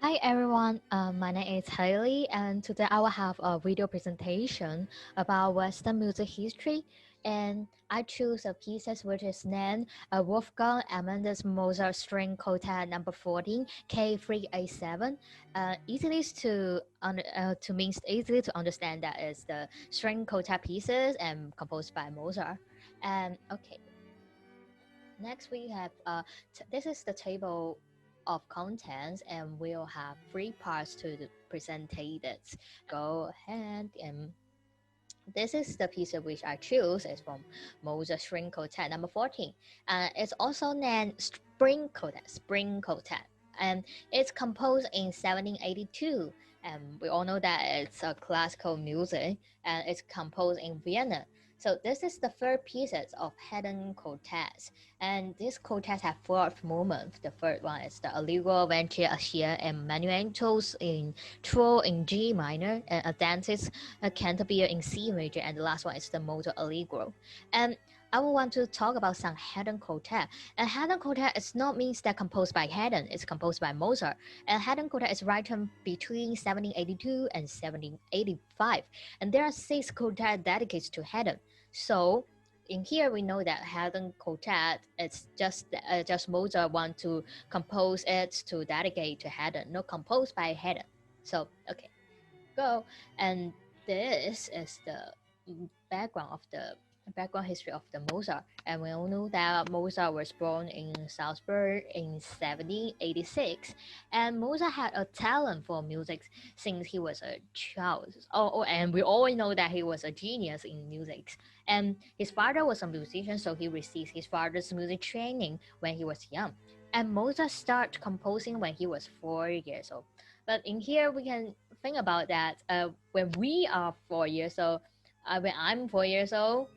Hi everyone, my name is Haley, and today I will have a video presentation about Western music history. And I choose a pieces which is named Wolfgang Amadeus Mozart String Quartet Number 14 K387. Easily to means easily to understand that is the string quartet pieces and composed by Mozart. And okay, next we have this is the table of contents, and we'll have three parts to the presented. Go ahead, and this is the piece of which I choose. It's from Mozart String Quartet number 14. It's also named Spring Quartet, and it's composed in 1782. And we all know that it's a classical music, and it's composed in Vienna. So this is the third pieces of Haydn quartets, and this quartet have four movements. The first one is the Allegro, Ventre, Asia, and Menuettos in Trio in G minor, and Adantis, Cantabile in C major, and the last one is the Moto Allegro. And I will want to talk about some Haydn quartet. And Haydn quartet is not means that composed by Haydn, it's composed by Mozart. And Haydn quartet is written between 1782 and 1785. And there are six quartets dedicated to Haydn. So in here we know that Haydn quartet it's just Mozart want to compose it to dedicate to Haydn, not composed by Haydn. So okay, go. And this is the background of the background history of the Mozart. And we all know that Mozart was born in Salzburg in 1786. And Mozart had a talent for music since he was a child. And we all know that he was a genius in music. And his father was a musician, so he received his father's music training when he was young. And Mozart started composing when he was 4 years old. But in here, we can think about that when we are 4 years old, when I'm 4 years old,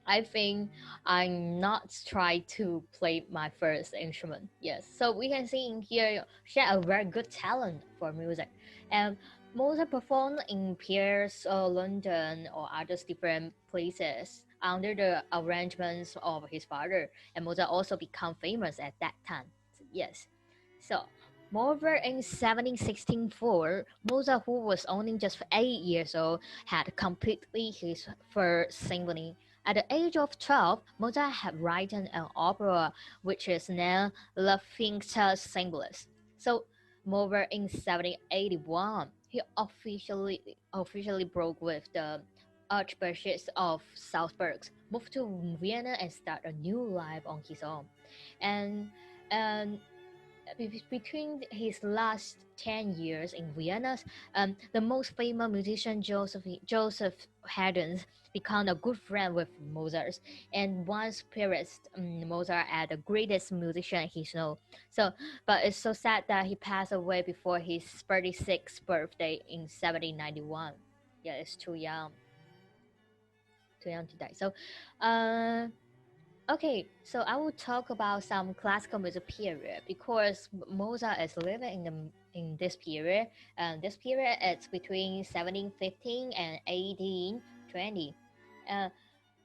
I think I'm not trying to play my first instrument. Yes, so we can see in here she had a very good talent for music, and Mozart performed in Paris or London or other different places under the arrangements of his father, and Mozart also became famous at that time. Yes, so. Moreover, in 1764, Mozart, who was only just 8 years old, had completed his first symphony. At the age of 12, Mozart had written an opera which is named La Finta Symbolis. So, moreover, in 1781, he officially broke with the Archbishop of Salzburg, moved to Vienna, and started a new life on his own. And and between his last 10 years in Vienna, the most famous musician Joseph Haydn became a good friend with Mozart, and once praised Mozart as the greatest musician he knows. So, but it's so sad that he passed away before his 36th birthday in 1791. Yeah, it's too young to die. So, uh, okay, so I will talk about some classical music period because Mozart is living in this period, and this period is between 1715 and 1820. Uh,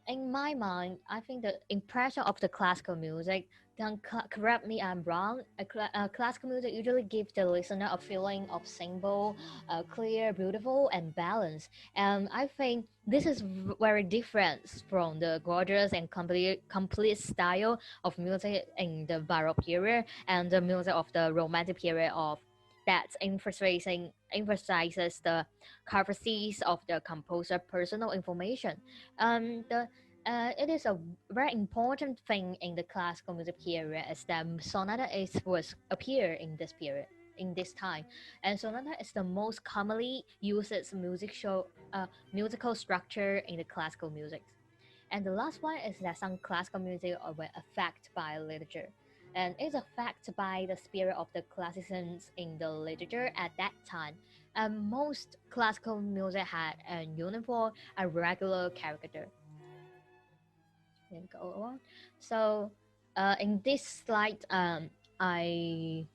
in my mind, I think the impression of the classical music, don't correct me I'm wrong, classical music usually gives the listener a feeling of simple, clear, beautiful, and balanced. And I think this is very different from the gorgeous and complete style of music in the Baroque period and the music of the Romantic period of that emphasizes the courtesies of the composer personal information. It is a very important thing in the classical music period is that sonata is was appear in this period in this time, and sonata is the most commonly used musical structure in the classical music. And the last one is that some classical music were affected by literature, and is affected by the spirit of the classicians in the literature at that time. And most classical music had a uniform and regular character. Then go on. So in this slide, I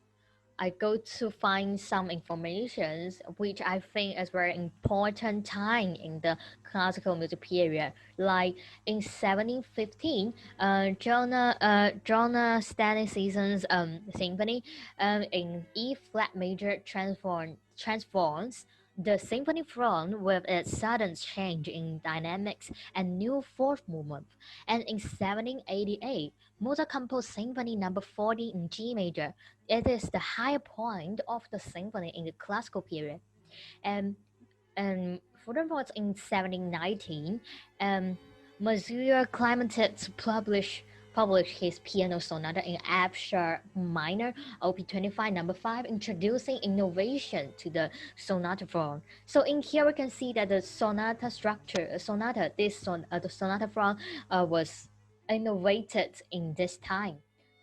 I go to find some informations which I think is very important time in the classical music period. Like in 1715, Jonah Stanislaus's symphony in E flat major transforms the symphony front with its sudden change in dynamics and new fourth movement. And in 1788, Mozart composed Symphony Number 40 in G major. It is the high point of the symphony in the classical period. And furthermore, in 1719, Monsieur Clements published his piano sonata in F sharp minor, OP 25 number 5, introducing innovation to the sonata form. So in here we can see that the sonata structure, the sonata form was innovated in this time.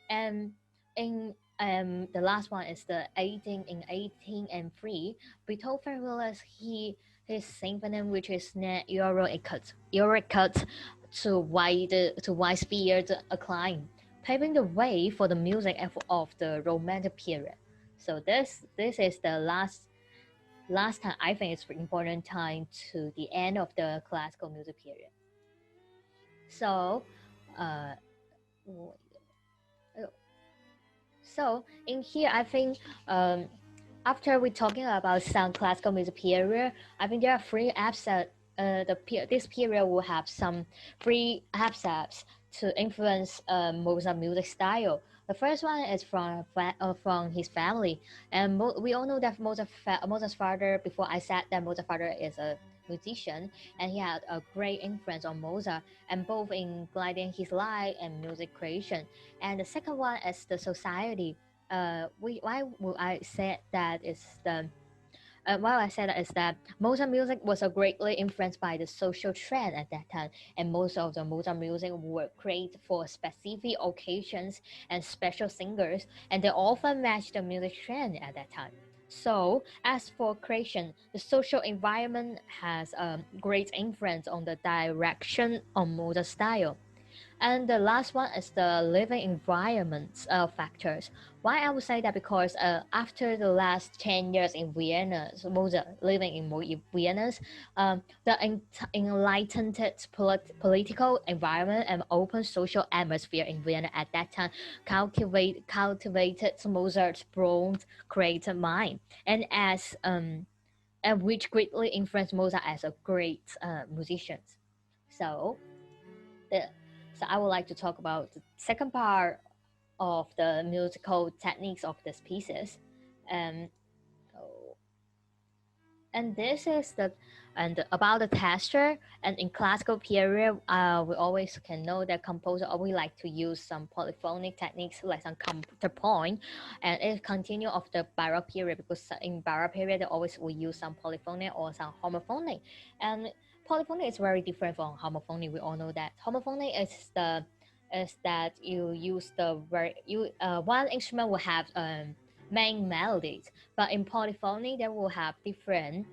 And in the last one is the 18 and 3. Beethoven realized his symphony, which is net Euro cut to widespread acclaim, paving the way for the music of the Romantic period. So this is the last time I think it's important time to the end of the classical music period. So, uh, so in here I think after we talking about some classical music period, I think there are three episodes. This period will have some three episodes to influence Mozart music style. The first one is from his family, and we all know that Mozart's father. Before I said that Mozart's father is a musician, and he had a great influence on Mozart, and both in guiding his life and music creation. And the second one is the society. Why would I say that is the why I said that is that Mozart music was greatly influenced by the social trend at that time, and most of the Mozart music were created for specific occasions and special singers, and they often matched the music trend at that time. So, as for creation, the social environment has a great influence on the direction of Mozart style. And the last one is the living environment factors. Why I would say that because after the last 10 years in Vienna, so Mozart living in Vienna, the enlightened political environment and open social atmosphere in Vienna at that time cultivated Mozart's broad creative mind, and and which greatly influenced Mozart as a great musician. So the so I would like to talk about the second part of the musical techniques of these pieces. Um, oh, and this is the and about the texture. And in classical period, we always can know that composer always like to use some polyphonic techniques like some counterpoint, and it continue of the Baroque period, because in Baroque period they always will use some polyphonic or some homophonic. And polyphonic is very different from homophonic. We all know that homophonic is that you use the very you one instrument will have main melodies, but in polyphony they will have different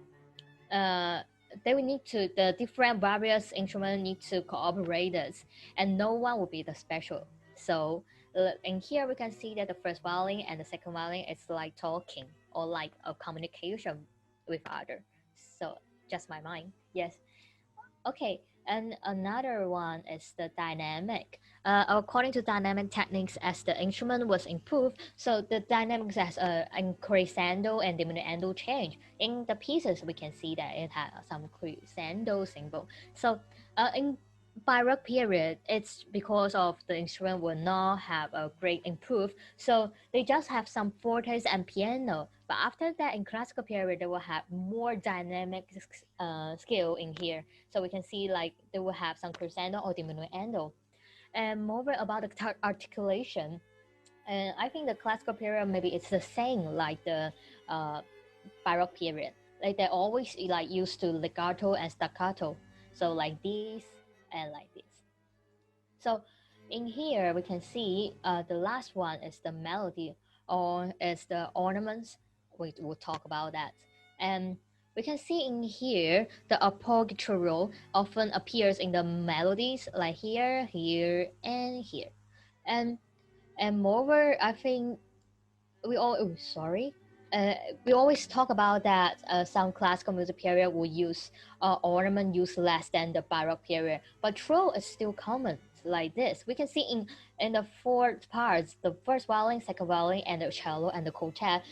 uh, they will need to the different various instruments need to cooperate us, and no one will be the special. So in here we can see that the first violin and the second violin is like talking or like a communication with other. So just my mind, yes. Okay, and another one is the dynamic. According to dynamic techniques, as the instrument was improved, so the dynamics has a crescendo and diminuendo change. In the pieces, we can see that it has some crescendo symbol. So in Baroque period, it's because of the instrument will not have a great improve, so they just have some fortes and piano. But after that, in classical period, they will have more dynamic skill in here. So we can see like they will have some crescendo or diminuendo. And moreover about the articulation, and I think the classical period maybe it's the same like the uh, Baroque period. Like they always like used to legato and staccato. So like this and like this. So in here we can see the last one is the melody or is the ornaments. We will talk about that. And we can see in here the appoggiatura often appears in the melodies like here, here, and here. And moreover, I think sorry. We always talk about that some classical music period will use ornament used less than the Baroque period, but trill is still common like this. We can see in the four parts: the first violin, second violin, and the cello and the quartet,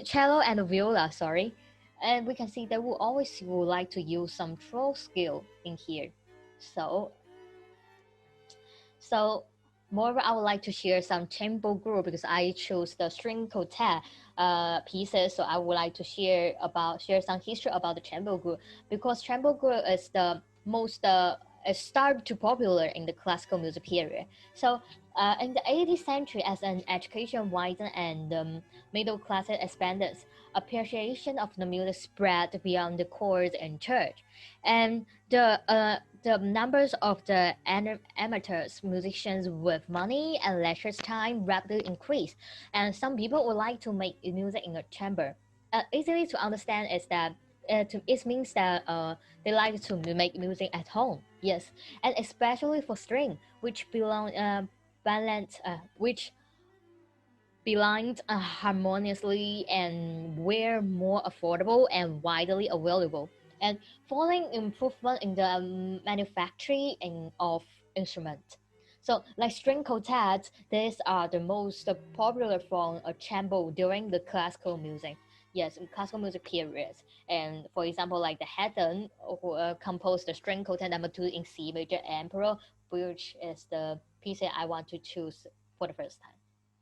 cello and the viola. Sorry, and we can see they will always would like to use some trill skill in here. So so, moreover, I would like to share some chamber group because I chose the string quartet pieces. So I would like to share some history about the chamber group because chamber group is the most started to popular in the classical music period. So in the 18th century, as an education widened and middle class expanded, appreciation of the music spread beyond the court and church, and the numbers of the amateurs musicians with money and leisure time rapidly increased, and some people would like to make music in a chamber. Easily to understand is that it means that they like to make music at home. Yes, and especially for string, which belong balance, which belonged harmoniously and were more affordable and widely available. And following improvement in the manufacturing of instruments. So, like string quartets, these are the most popular from a chamber during the classical music. Yes, in classical music periods. And for example, like the Haydn, who composed the string quartet number 2 in C major Emperor, which is the piece I want to choose for the first time.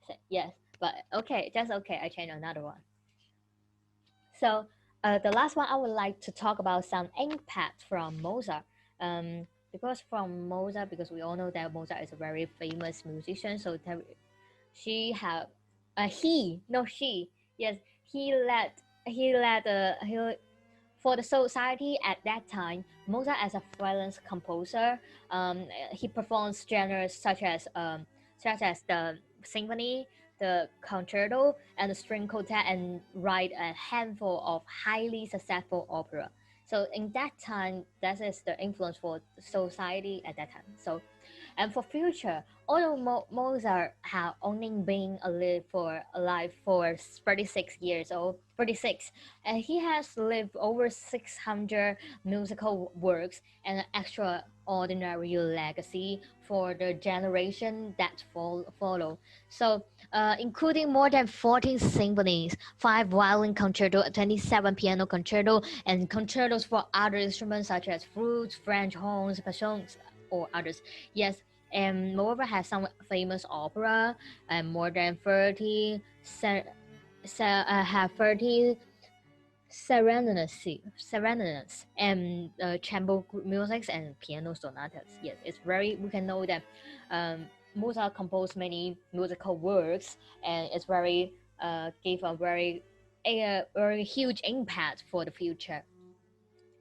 So, yes, but okay, that's okay. I change another one. So the last one I would like to talk about some impact from Mozart. Because from Mozart, because we all know that Mozart is a very famous musician. So she have, he no she yes he for the society at that time. Mozart as a freelance composer, he performs genres such as the symphony, the concerto, and the string quartet, and write a handful of highly successful opera. So in that time, that is the influence for society at that time. So and for future, although Mozart had only been alive for 36 years old, 36, and he has lived over 600 musical works and an extraordinary legacy for the generation that follow. So, including more than 14 symphonies, 5 violin concerto, 27 piano concerto, and concertos for other instruments such as flutes, French horns, bassoons, or others. Yes, and moreover has some famous opera and more than 30 have 30 serenatas and chamber music and piano sonatas. Yes, it's very we can know that Mozart composed many musical works and it's very gave a very huge impact for the future.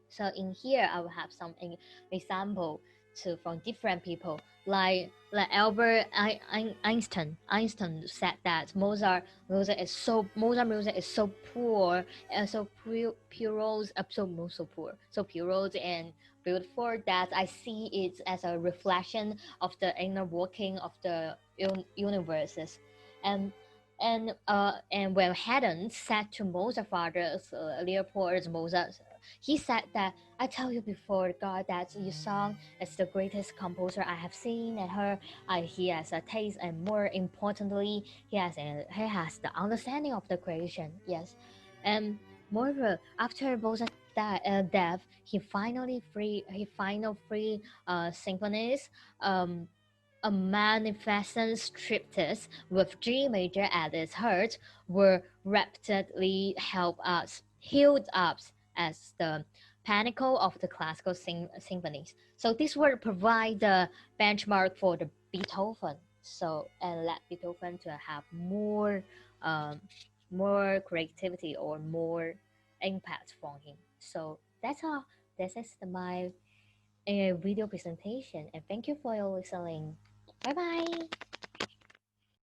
So in here, I will have some example to from different people, like Albert Einstein. Einstein said that Mozart music is so poor and so pure, so poor, so pure and beautiful that I see it as a reflection of the inner working of the universes, and and when Haydn said to Mozart father's Leopold Mozart, he said that I tell you before God that your song is the greatest composer I have seen and heard. He has a taste, and more importantly, he has the understanding of the creation. Yes, and moreover, after Mozart's death, he final free symphonies. A magnificent striptease with G major at its heart were rapidly held up as the pinnacle of the classical symphonies. So this would provide the benchmark for the Beethoven. So and let Beethoven to have um, more creativity or more impact from him. So that's all. This is my video presentation, and thank you for your listening. Bye bye.